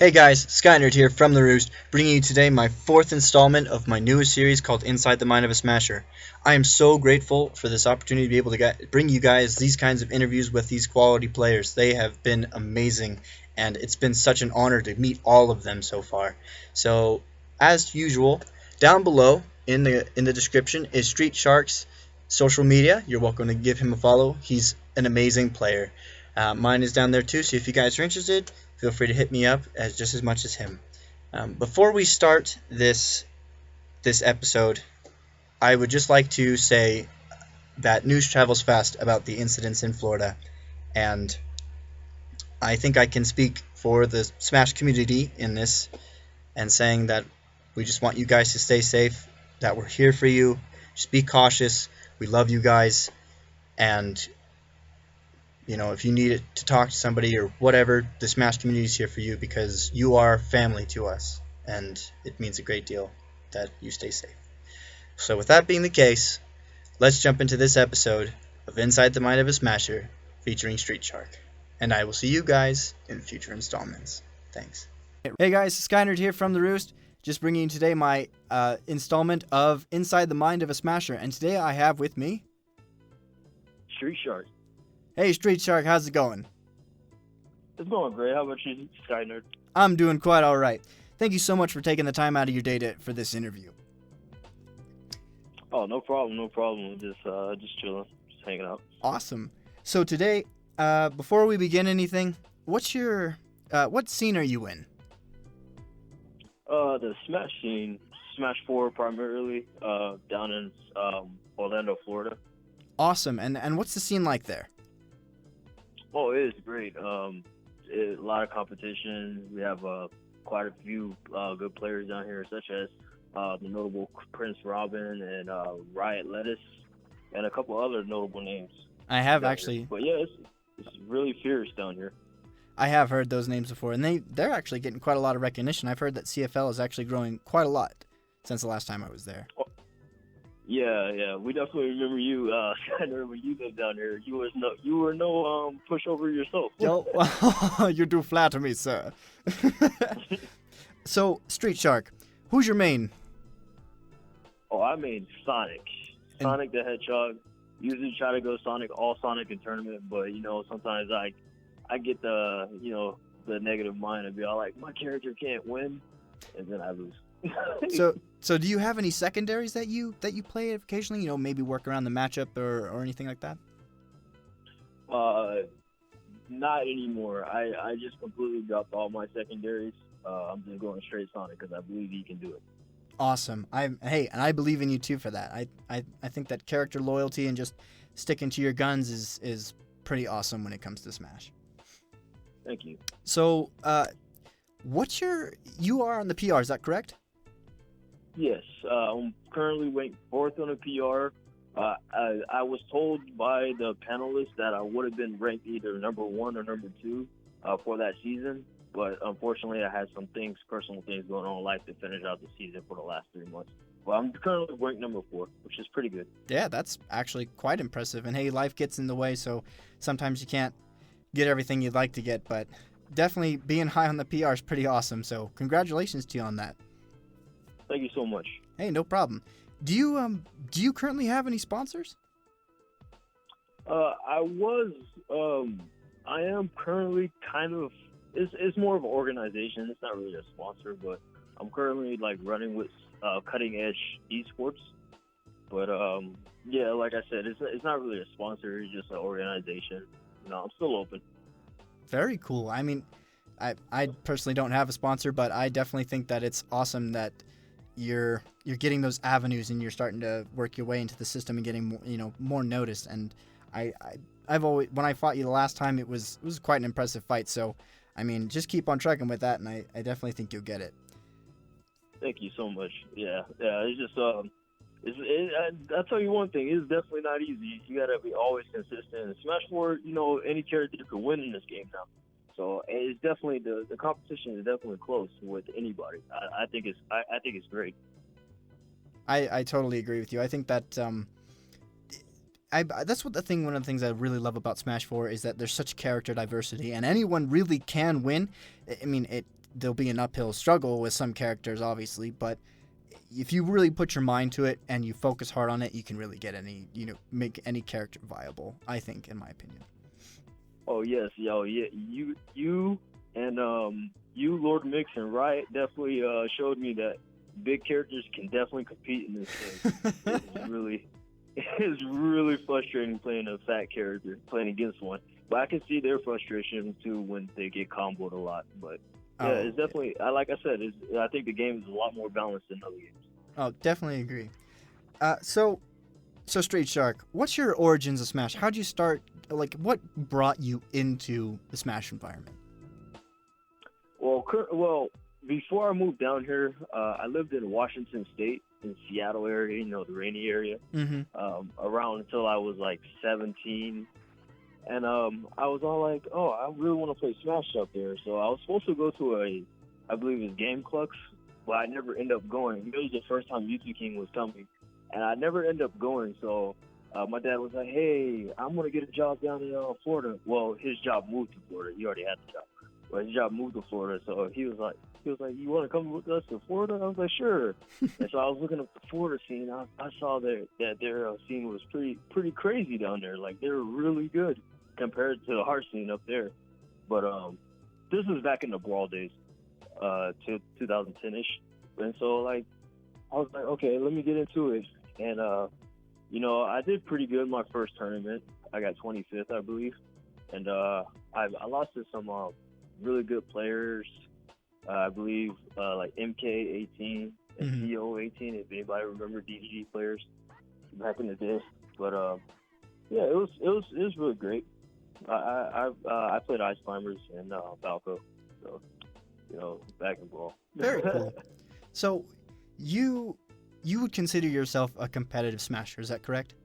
Hey guys, Skynerd here from The Roost, bringing you today my fourth installment of my newest series called Inside the Mind of a Smasher. I am so grateful for this opportunity to be able to bring you guys these kinds of interviews with these quality players. They have been amazing, and it's been such an honor to meet all of them so far. So, as usual, down below in the description is Streetshark's social media. You're welcome to give him a follow. He's an amazing player. Mine is down there too, so if you guys are interested, feel free to hit me up just as much as him. Before we start this episode, I would just like to say that news travels fast about the incidents in Florida, and I think I can speak for the Smash community in this and saying that we just want you guys to stay safe, that we're here for you. Just be cautious. We love you guys, and if you need to talk to somebody or whatever, the Smash community is here for you because you are family to us, and it means a great deal that you stay safe. So with that being the case, let's jump into this episode of Inside the Mind of a Smasher featuring Streetshark. And I will see you guys in future installments. Thanks. Hey guys, Skynerd here from The Roost, just bringing you today my installment of Inside the Mind of a Smasher. And today I have with me Streetshark. Hey Streetshark, how's it going? It's going great. How about you, Skynerd? I'm doing quite alright. Thank you so much for taking the time out of your day for this interview. Oh, no problem. Just chilling, just hanging out. Awesome. So today, before we begin anything, what scene are you in? The Smash scene, Smash 4 primarily, down in Orlando, Florida. Awesome. And what's the scene like there? Oh, it is great. A lot of competition. We have quite a few good players down here, such as the notable Prince Robin and Riot Lettuce, and a couple other notable names. I have actually. Here. But yeah, it's really fierce down here. I have heard those names before, and they're actually getting quite a lot of recognition. I've heard that CFL is actually growing quite a lot since the last time I was there. Oh, yeah, we definitely remember you. When you lived down here, you were no pushover yourself. You do flatter me, sir. So, Streetshark, who's your main? Oh, I made Sonic. Sonic the Hedgehog. Usually try to go all Sonic in tournament, but sometimes I get the negative mind and be all like, my character can't win, and then I lose. So do you have any secondaries that you play occasionally? Maybe work around the matchup or anything like that? Not anymore. I just completely dropped all my secondaries. I'm just going straight Sonic because I believe he can do it. Awesome. And I believe in you too for that. I think that character loyalty and just sticking to your guns is pretty awesome when it comes to Smash. Thank you. So, you are on the PR, is that correct? Yes, I'm currently waiting fourth on a PR. I was told by the panelists that I would have been ranked either number 1 or number 2 for that season, but unfortunately I had some personal things going on in life to finish out the season for the last 3 months. Well, I'm currently ranked number 4, which is pretty good. Yeah, that's actually quite impressive. And hey, life gets in the way, so sometimes you can't get everything you'd like to get, but definitely being high on the PR is pretty awesome, so congratulations to you on that. Thank you so much. Hey, no problem. Do you currently have any sponsors? I am currently kind of, it's more of an organization. It's not really a sponsor, but I'm currently running with Cutting Edge Esports. But yeah, like I said, it's not really a sponsor. It's just an organization. I'm still open. Very cool. I mean, I personally don't have a sponsor, but I definitely think that it's awesome that you're getting those avenues and you're starting to work your way into the system and getting more noticed. And I've always, when I fought you the last time, it was quite an impressive fight. So I mean, just keep on trucking with that, and I definitely think you'll get it. Thank you so much. Yeah. It's just I'll tell you one thing. It's definitely not easy. You gotta be always consistent. Smash 4, any character could win in this game now. So it's definitely the competition is definitely close with anybody. I think it's great. I totally agree with you. I think that that's one of the things I really love about Smash 4 is that there's such character diversity, and anyone really can win. I mean, there'll be an uphill struggle with some characters, obviously, but if you really put your mind to it and you focus hard on it, you can really get make any character viable, I think, in my opinion. Oh yes, yo, yeah, you and you, Lord Mix and Riot definitely showed me that big characters can definitely compete in this game. It's really frustrating playing a fat character, playing against one. But I can see their frustration too when they get comboed a lot. But yeah, it's definitely, like I said, I think the game is a lot more balanced than other games. Oh, definitely agree. So Streetshark, what's your origins of Smash? How'd you start? Like, what brought you into the Smash environment? Well, before I moved down here, I lived in Washington State, in Seattle area, the rainy area, around until I was like 17. And I was all like, oh, I really want to play Smash up there. So I was supposed to go to I believe it's Game Clux, but I never ended up going. It was the first time YouTube King was coming, and I never ended up going. So my dad was like, hey, I'm going to get a job down in Florida. Well, his job moved to Florida. He already had the job. But his job moved to Florida, so he was like, you want to come with us to Florida? I was like, sure. And so I was looking up the Florida scene. I saw that their scene was pretty crazy down there. Like, they were really good compared to the hard scene up there. But this was back in the Brawl days, to 2010-ish. And so, like, I was like, okay, let me get into it. And, I did pretty good in my first tournament. I got 25th, I believe. And I lost to some really good players. I believe like MK18 and CO18, if anybody remember DDG players back in the day. But yeah, it was really great. I played Ice Climbers and Falco, so back in Brawl. Very cool. So you would consider yourself a competitive Smasher, is that correct?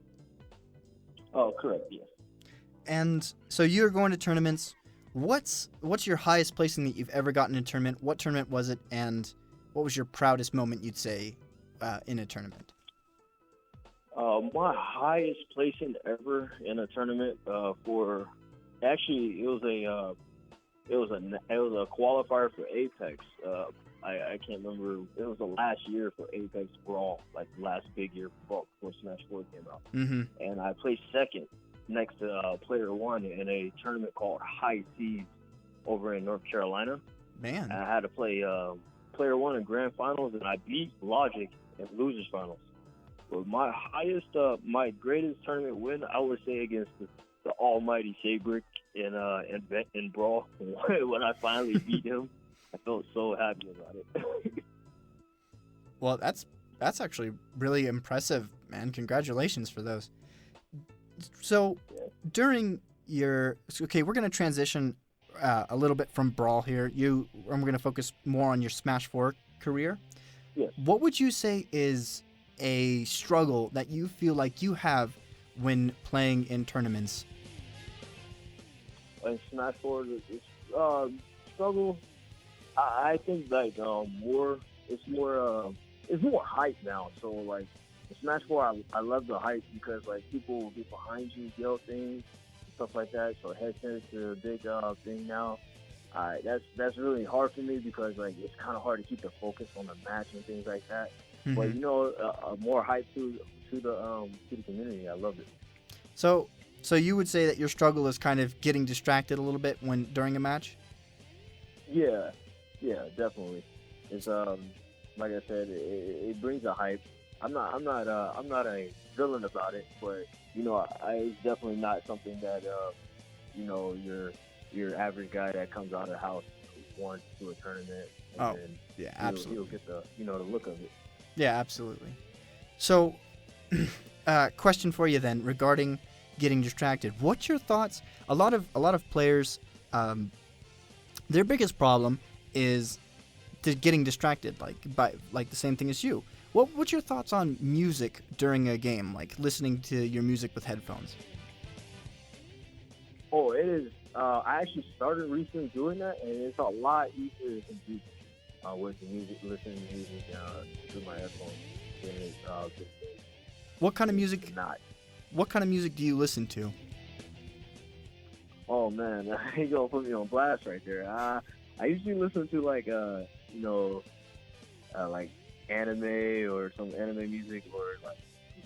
Oh, correct. Yes. And so you're going to tournaments. What's your highest placing that you've ever gotten in a tournament? What tournament was it, and what was your proudest moment, you'd say, in a tournament? My highest placing ever in a tournament it was a qualifier for Apex. I can't remember. It was the last year for Apex Brawl, like the last big year before Smash 4 came out. And I placed second next to Player One in a tournament called High Seas over in North Carolina. Man. And I had to play Player One in Grand Finals, and I beat Logic in Losers Finals. But my greatest tournament win, I would say, against the almighty Sabrick in Brawl. When I finally beat him, I felt so happy about it. Well, that's actually really impressive, man. Congratulations for those. So, during we're going to transition a little bit from Brawl here. I'm going to focus more on your Smash 4 career. Yes. What would you say is a struggle that you feel like you have when playing in tournaments? In Smash 4, struggle. I think like it's more hype now. So like in Smash 4, I love the hype because like people will get behind you, yell things, stuff like that. So headsets are a big thing now. That's really hard for me because like it's kind of hard to keep the focus on the match and things like that. But more hype to the community. I love it. So you would say that your struggle is kind of getting distracted a little bit during a match? Yeah, definitely. It's like I said, it brings a hype. I'm not a villain about it, but it's definitely not something that your average guy that comes out of the house wants to a tournament. And then yeah, absolutely. He'll get the look of it. Yeah, absolutely. So, question for you then regarding getting distracted. What's your thoughts? A lot of players, their biggest problem is getting distracted, by the same thing as you. What's your thoughts on music during a game, like listening to your music with headphones? Oh, it is. I actually started recently doing that, and it's a lot easier to compete with the music, listening to music through my headphones. Than it is, What kind of music? Not. What kind of music do you listen to? Oh man, you're gonna put me on blast right there. I usually listen to like like anime or some anime music or like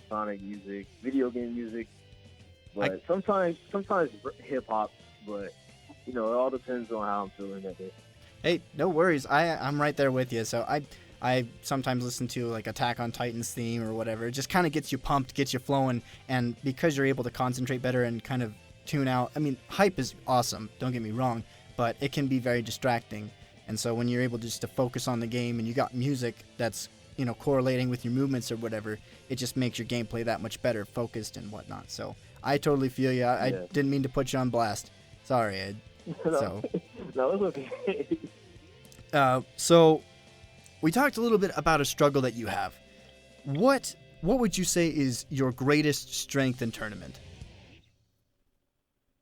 Sonic music, video game music. But sometimes hip hop. But it all depends on how I'm feeling that day. Hey, no worries. I'm right there with you. So I sometimes listen to like Attack on Titan's theme or whatever. It just kind of gets you pumped, gets you flowing, and because you're able to concentrate better and kind of tune out. I mean, hype is awesome. Don't get me wrong, but it can be very distracting. And so when you're able just to focus on the game and you got music that's correlating with your movements or whatever, it just makes your gameplay that much better, focused and whatnot. So I totally feel you. I didn't mean to put you on blast. Sorry, Ed. No, it's okay. So we talked a little bit about a struggle that you have. What would you say is your greatest strength in tournament?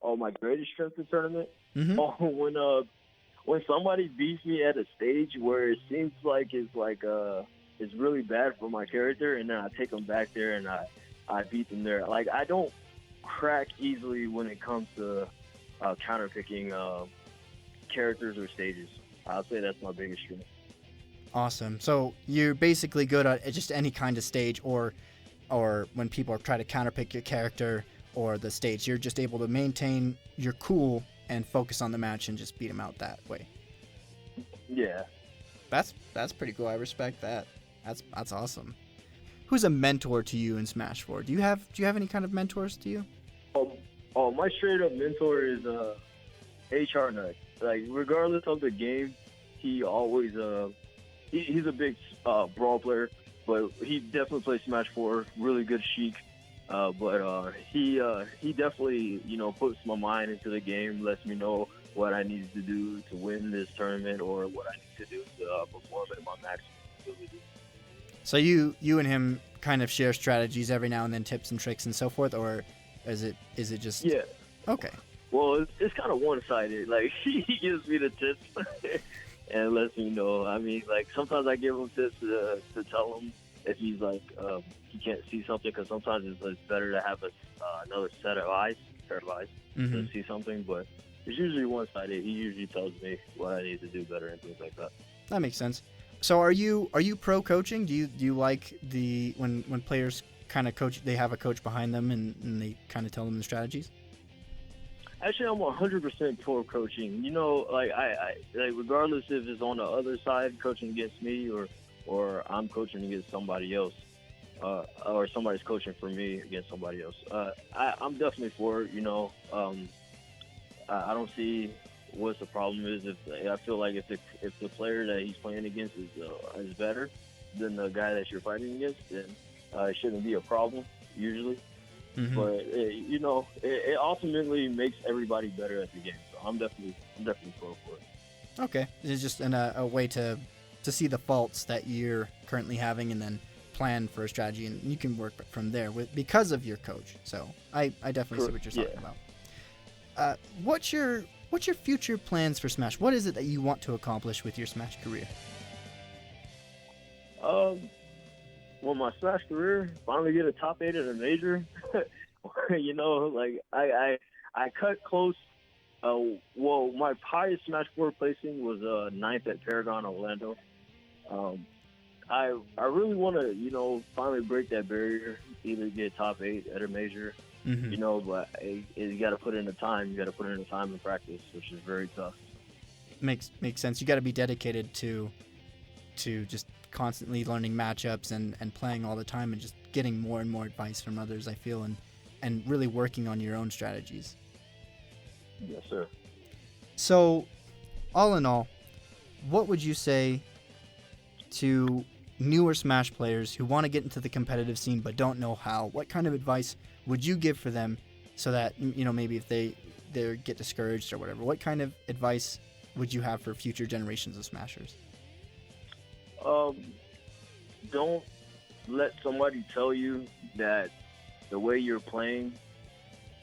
Oh, my greatest strength in tournament? Mm-hmm. Oh, when somebody beats me at a stage where it seems like it's really bad for my character, and then I take them back there and I beat them there. Like, I don't crack easily when it comes to counterpicking characters or stages. I'll say that's my biggest strength. Awesome. So you're basically good at just any kind of stage, or when people try to counterpick your character or the stage, you're just able to maintain your cool and focus on the match and just beat them out that way. Yeah. That's pretty cool. I respect that. That's awesome. Who's a mentor to you in Smash 4? Do you have any kind of mentors to you? Oh, my straight up mentor is HR Nut. Like, regardless of the game, he always he's a big brawl player, but he definitely plays Smash 4. Really good Sheik. But he definitely puts my mind into the game, lets me know what I need to do to win this tournament or what I need to do to perform at my maximum ability. So you and him kind of share strategies every now and then, tips and tricks and so forth, or is it just Okay? Well, it's kind of one-sided. Like, he gives me the tips and lets me know. I mean, like, sometimes I give him tips to tell him if he's like he can't see something, because sometimes it's better to have another set of eyes, Mm-hmm. to see something. But it's usually one-sided. He usually tells me what I need to do better and things like that. That makes sense. So are you pro coaching? Do you like when players kind of coach, they have a coach behind them and they kind of tell them the strategies? Actually, I'm 100% for coaching. Like I like, regardless if it's on the other side coaching against me or I'm coaching against somebody else, or somebody's coaching for me against somebody else. I'm definitely for it. I don't see what the problem is. I feel like if the player that he's playing against is better than the guy that you're fighting against, then it shouldn't be a problem usually. Mm-hmm. But it ultimately makes everybody better at the game. So I'm definitely pro for it. Okay, it's just a way to see the faults that you're currently having and then plan for a strategy, and you can work from there because of your coach. So I definitely see what you're talking about. What's your future plans for Smash? What is it that you want to accomplish with your Smash career? Well, my Smash career, finally get a top 8 at a major. Like I cut close. Well, my highest Smash 4 placing was 9th at Paragon Orlando. I really want to, finally break that barrier, either get top 8 at a major, mm-hmm. But you got to put in the time. You got to put in the time and practice, which is very tough. Makes sense. You got to be dedicated to just constantly learning matchups and playing all the time and just getting more and more advice from others, I feel, and really working on your own strategies. Yes, sir. So, all in all, what would you say to newer Smash players who want to get into the competitive scene but don't know how? What kind of advice would you give for them so that, maybe if they get discouraged or whatever, what kind of advice would you have for future generations of Smashers? Don't let somebody tell you that the way you're playing,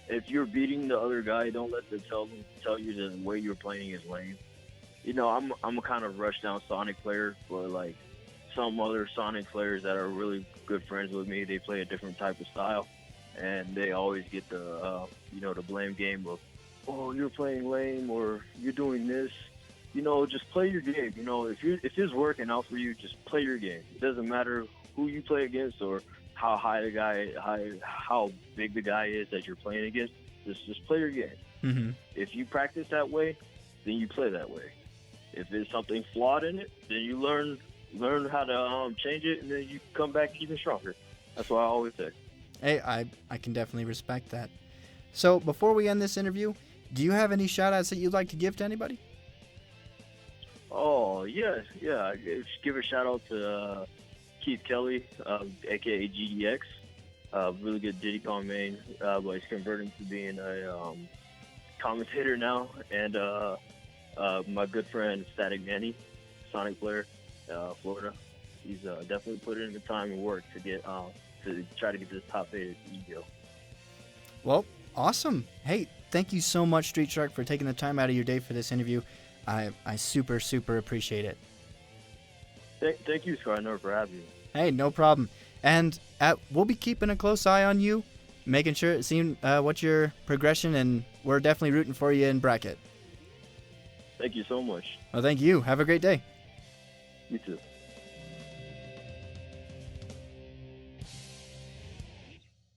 if you're beating the other guy, don't let them tell you that the way you're playing is lame. I'm a kind of rush down Sonic player, but like some other Sonic players that are really good friends with me, they play a different type of style, and they always get the blame game of, oh, you're playing lame, or you're doing this, just play your game. If it's working out for you, just play your game. It doesn't matter who you play against or how how big the guy is that you're playing against. Just play your game. Mm-hmm. If you practice that way, then you play that way. If there's something flawed in it, then you learn how to change it, and then you come back even stronger. That's what I always say. Hey, I can definitely respect that. So before we end this interview, do you have any shout outs that you'd like to give to anybody? Oh, yeah. Just give a shout out to Keith Kelly, aka GDX. Really good Diddy Kong main, but he's converting to being a commentator now. And my good friend Static Manny, Sonic player, Florida. He's definitely put in the time and work to get to try to get this top 8 deal. Well, awesome. Hey, thank you so much, Streetshark, for taking the time out of your day for this interview. I super appreciate it. Thank you, Skyner, for having me. Hey, no problem. And we'll be keeping a close eye on you, making sure, seeing what your progression, and we're definitely rooting for you in bracket. Thank you so much. Well, thank you. Have a great day. You too.